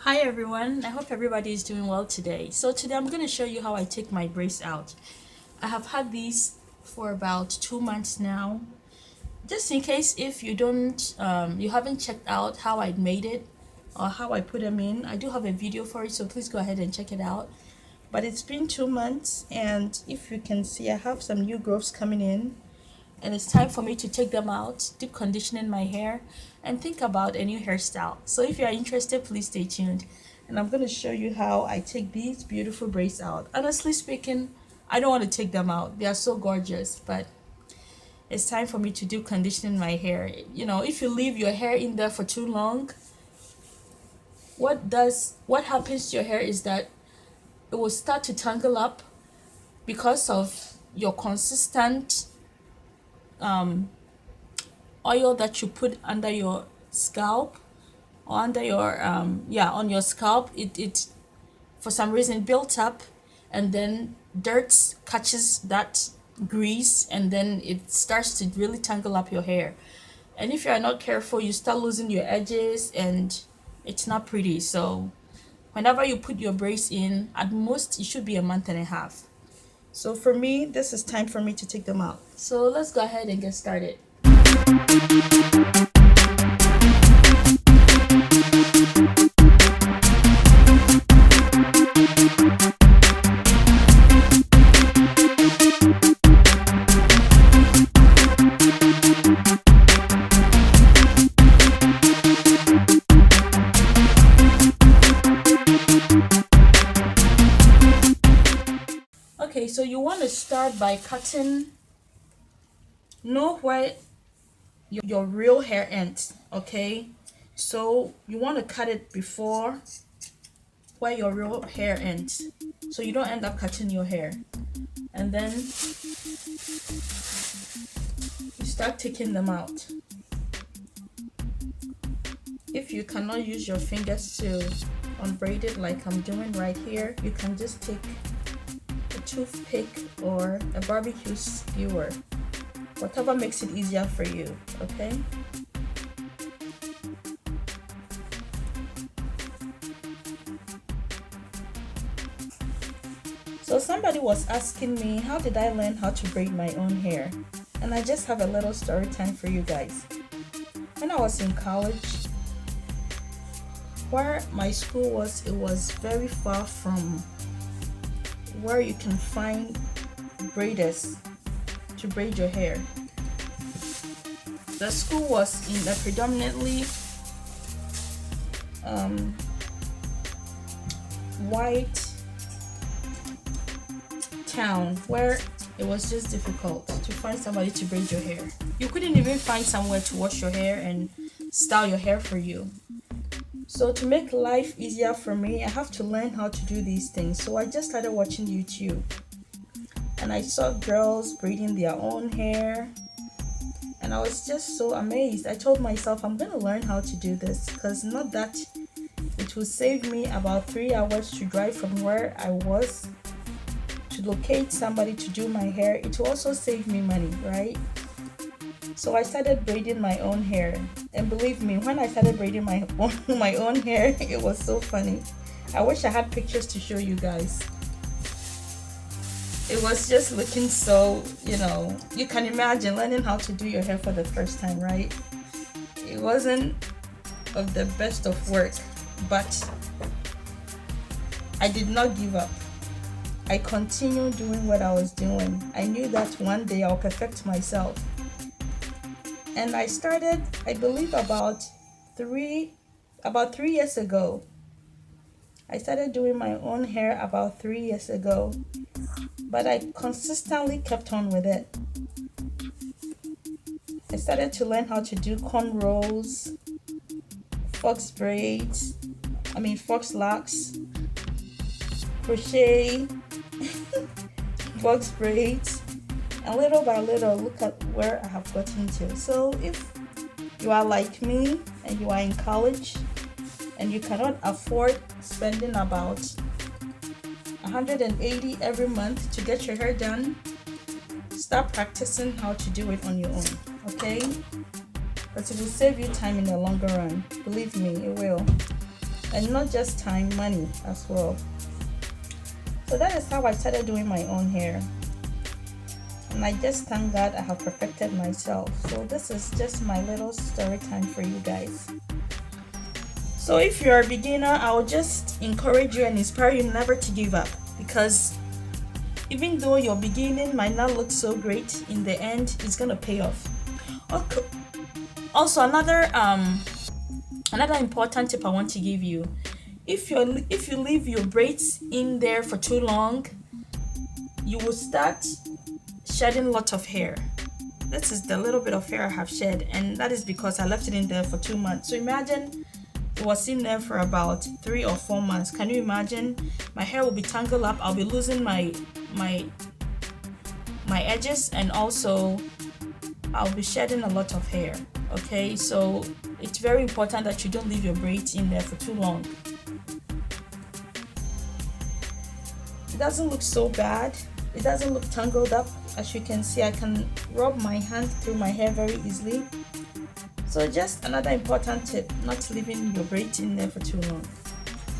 Hi everyone, I hope everybody is doing well today. So today I'm going to show you how I take my braids out. I have had these for about 2 months now. Just in case if you haven't checked out how I made it or how I put them in, I do have a video for it, so please go ahead and check it out. But it's been 2 months, and if you can see, I have some new growths coming in, and it's time for me to take them out, deep conditioning my hair, and think about a new hairstyle. So if you are interested, please stay tuned. And I'm going to show you how I take these beautiful braids out. Honestly speaking, I don't want to take them out. They are so gorgeous, but it's time for me to do conditioning my hair. You know, if you leave your hair in there for too long, what happens to your hair is that it will start to tangle up because of your consistent oil that you put under your scalp or under your on your scalp. It for some reason built up, and then dirt catches that grease, and then it starts to really tangle up your hair. And if you are not careful, you start losing your edges, and it's not pretty. So whenever you put your braids in, at most it should be a month and a half. So for me, this is time for me to take them out. So let's go ahead and get started. Okay, so you want to start by cutting, know where your real hair ends, okay? So you want to cut it before where your real hair ends, so you don't end up cutting your hair. And then you start taking them out. If you cannot use your fingers to unbraid it like I'm doing right here, you can just take a toothpick or a barbecue skewer, whatever makes it easier for you, okay? So somebody was asking me, how did I learn how to braid my own hair? And I just have a little story time for you guys. When I was in college, where my school was, it was very far from where you can find braiders to braid your hair. The school was in a predominantly white town where it was just difficult to find somebody to braid your hair. You couldn't even find somewhere to wash your hair and style your hair for you. So to make life easier for me, I have to learn how to do these things. So I just started watching YouTube, and I saw girls braiding their own hair, and I was just so amazed. I told myself, I'm gonna learn how to do this, because not that it will save me about 3 hours to drive from where I was to locate somebody to do my hair. It will also save me money, right? So I started braiding my own hair, and believe me, when I started braiding my own hair, it was so funny. I wish I had pictures to show you guys. It was just looking so, you can imagine learning how to do your hair for the first time, right? It wasn't of the best of work, but I did not give up. I continued doing what I was doing. I knew that one day I'll perfect myself. And I started, I believe about 3 years ago. I started doing my own hair about 3 years ago, but I consistently kept on with it. I started to learn how to do cornrows, fox locks, crochet, box braids, and little by little, look at where I have gotten to. So if you are like me and you are in college and you cannot afford spending about $180 every month to get your hair done, start practicing how to do it on your own, okay? But it will save you time in the longer run. Believe me, it will. and not just time, money as well. So that is how I started doing my own hair, and I just thank God I have perfected myself. So this is just my little story time for you guys. So if you're a beginner, I will just encourage you and inspire you never to give up, because even though your beginning might not look so great, in the end it's gonna pay off. Okay. Also, another important tip I want to give you: if you leave your braids in there for too long, you will start shedding lots of hair. This is the little bit of hair I have shed, and that is because I left it in there for 2 months. So imagine it was in there for about 3 or 4 months. Can you imagine? My hair will be tangled up. I'll be losing my edges, and also I'll be shedding a lot of hair. Okay, so it's very important that you don't leave your braids in there for too long. It doesn't look so bad. It doesn't look tangled up. As you can see, I can rub my hand through my hair very easily. So just another important tip, not leaving your braids in there for too long.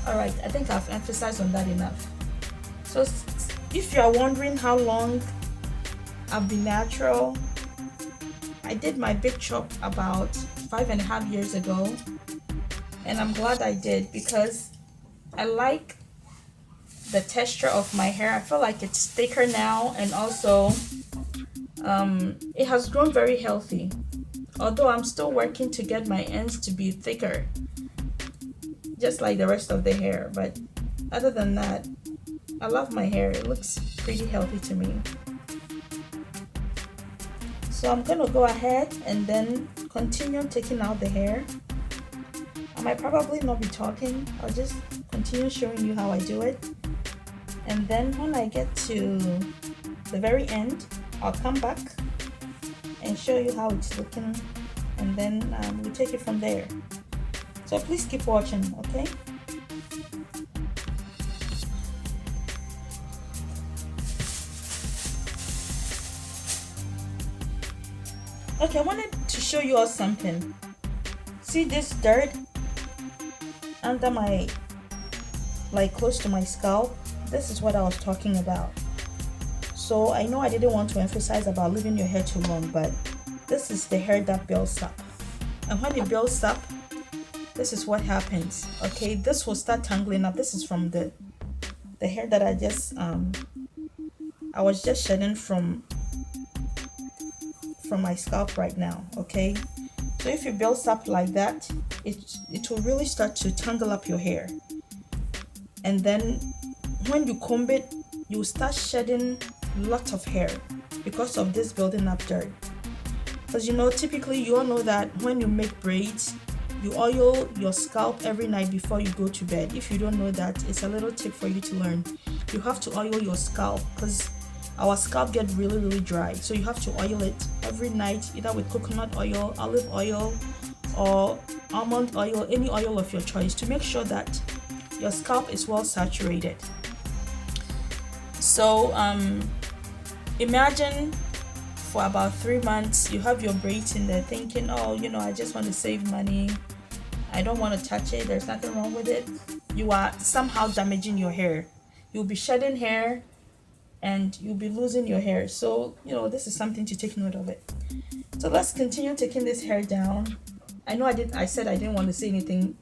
Alright, I think I've emphasized on that enough. So if you are wondering how long I've been natural, I did my big chop about 5.5 years ago, and I'm glad I did, because I like the texture of my hair. I feel like it's thicker now, and also it has grown very healthy, although I'm still working to get my ends to be thicker, just like the rest of the hair. But other than that, I love my hair. It looks pretty healthy to me. So I'm gonna go ahead and then continue taking out the hair. I might probably not be talking. I'll just continue showing you how I do it. And then when I get to the very end, I'll come back and show you how it's looking, and then we'll take it from there. So please keep watching, okay? Okay, I wanted to show you all something. See this dirt under my, like close to my scalp? This is what I was talking about. So I know I didn't want to emphasize about leaving your hair too long, but this is the hair that builds up. And when it builds up, this is what happens. Okay, this will start tangling up. This is from the hair that I was just shedding from my scalp right now. Okay, so if it builds up like that, it will really start to tangle up your hair, and then when you comb it, you start shedding lots of hair because of this building up dirt. Because you know, typically you all know that when you make braids, you oil your scalp every night before you go to bed. If you don't know that, it's a little tip for you to learn. You have to oil your scalp, because our scalp gets really dry, so you have to oil it every night, either with coconut oil, olive oil, or almond oil, any oil of your choice, to make sure that your scalp is well saturated. So imagine for about 3 months you have your braids in there, thinking, oh, you know, I just want to save money, I don't want to touch it, there's nothing wrong with it. You are somehow damaging your hair. You'll be shedding hair and you'll be losing your hair. So, you know, this is something to take note of it. So let's continue taking this hair down. I know I said I didn't want to say anything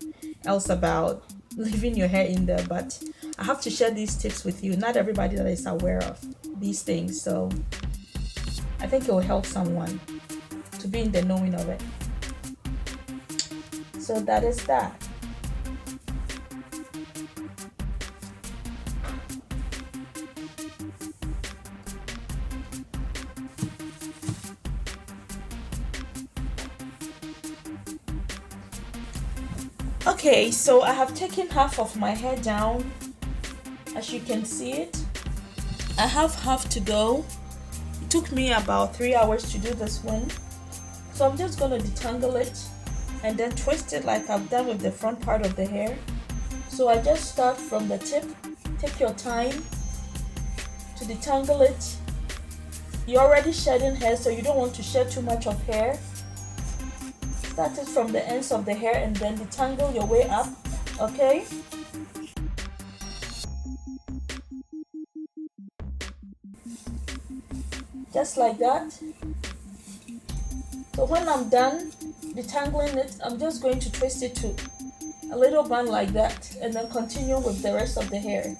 else about leaving your hair in there, but I have to share these tips with you. Not everybody that is aware of these things, so I think it will help someone to be in the knowing of it. So that is that. Okay, so I have taken half of my hair down. As you can see it, I have half to go. It took me about 3 hours to do this one. So I'm just going to detangle it and then twist it like I've done with the front part of the hair. So I just start from the tip. Take your time to detangle it. You're already shedding hair, so you don't want to shed too much of hair. Start it from the ends of the hair and then detangle your way up Okay, just like that. So when I'm done detangling it, I'm just going to twist it to a little bun like that, and then continue with the rest of the hair.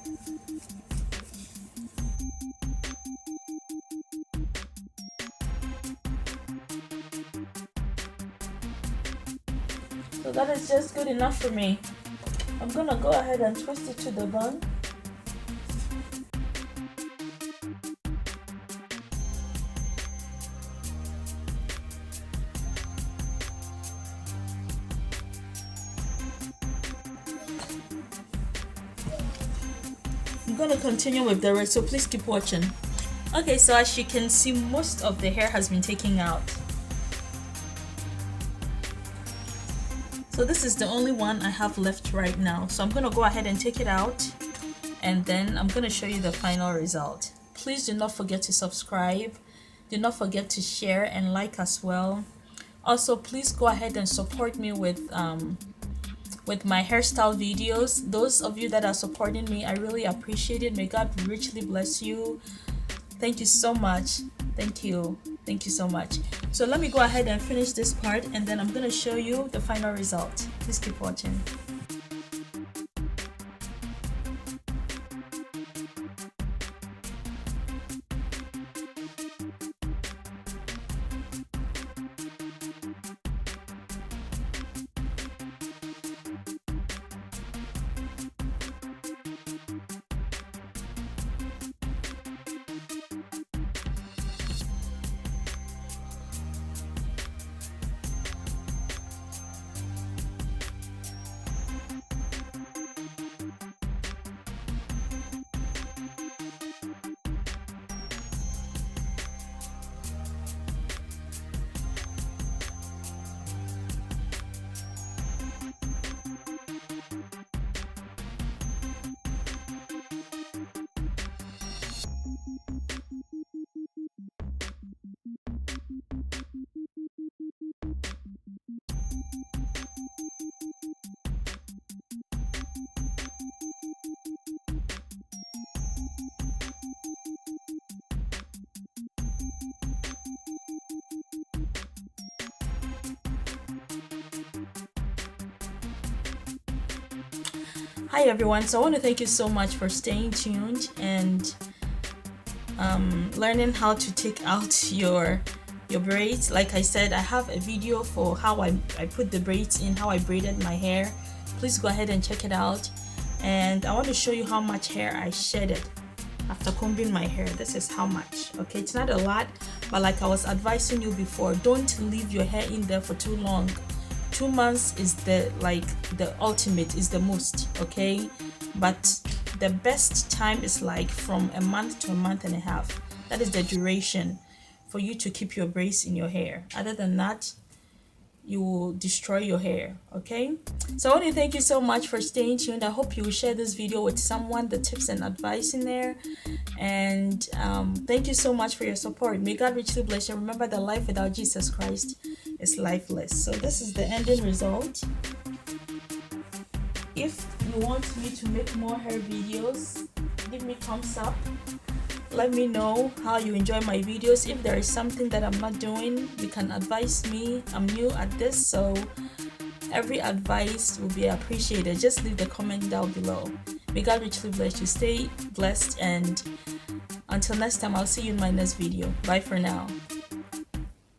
So that is just good enough for me. I'm gonna go ahead and twist it to the bun. I'm gonna continue with the rest, so please keep watching. Okay, so as you can see, most of the hair has been taken out. So this is the only one I have left right now. So I'm gonna go ahead and take it out, and then I'm gonna show you the final result. Please do not forget to subscribe. Do not forget to share and like as well. Also, please go ahead and support me with my hairstyle videos. Those of you that are supporting me, I really appreciate it. May God richly bless you. Thank you so much. Thank you so much. So let me go ahead and finish this part, and then I'm gonna show you the final result. Please keep watching. Hi everyone, so I want to thank you so much for staying tuned and learning how to take out your braids. Like I said, I have a video for how I put the braids in, how I braided my hair. Please go ahead and check it out. And I want to show you how much hair I shedded after combing my hair. This is how much. Okay, it's not a lot, but like I was advising you before, don't leave your hair in there for too long. 2 months is the ultimate, is the most, okay? But the best time is like from a month to a month and a half. That is the duration for you to keep your braids in your hair. Other than that, you will destroy your hair. Okay, so I want to thank you so much for staying tuned. I hope you will share this video with someone, the tips and advice in there. And thank you so much for your support. May God richly bless you. Remember that life without Jesus Christ is lifeless. So this is the ending result. If you want me to make more hair videos, give me thumbs up. Let me know how you enjoy my videos. If there is something that I'm not doing, you can advise me. I'm new at this, so every advice will be appreciated. Just leave the comment down below. May God richly bless you. Stay blessed, and until next time, I'll see you in my next video. Bye for now.